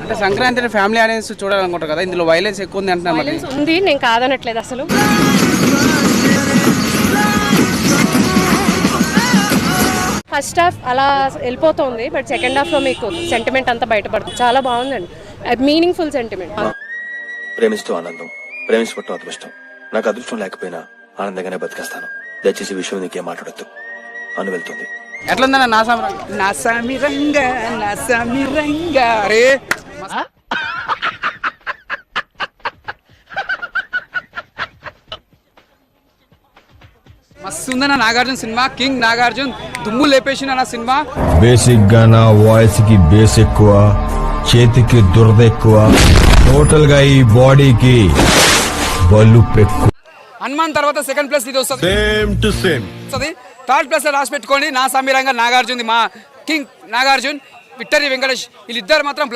అంటే Sankranti family audience చూడాలనుకుంటారు కదా, ఇందులో వైలెన్స్ ఎక్కువ ఉంది అంటున్నారు. మరి వైలెన్స్ ఉంది, నేను కాదనట్లేదు అసలు. ఫస్ట్ హాఫ్ అలా వెళ్ళిపోతుంది, బట్ సెకండ్ హాఫ్లో మీకు సెంటిమెంట్ అంతా బయటపడుతుంది. చాలా బాగుందండి, మీనింగ్ఫుల్ సెంటిమెంట్. ప్రేమిస్తూ ఆనందం, ప్రేమించబట్టం అదృష్టం. నాకు అదృష్టం లేకపోయినా ఆనందంగానే బతికేస్తాను. దయచేసి ఈ విషయం నీకేం మాట్లాడొద్దు అని వెళ్తుంది. ఎట్లుందన్న నా సామిరంగా అరే మస్తు ఉందన్న నాగార్జున సినిమా. కింగ్ నాగార్జున దుమ్ము లేపేసిన నా సినిమా. బేసిక్ గా నా వాయిస్ కి బేస్ ఎక్కువ, చేతికి దురద ఎక్కువ, టోటల్ గా ఈ బాడీకి బలుపు ఎక్కువ. హనుమాన్ తర్వాత సెకండ్ ప్లేస్ ఇది వస్తుంది. Same to same third place లో రాసి పెట్టుకోండి. నా సామిరంగా నాగార్జున్, మా కింగ్ నాగార్జున్, విక్టరీ వెంకటేష్, వీళ్ళిద్దరు మాత్రం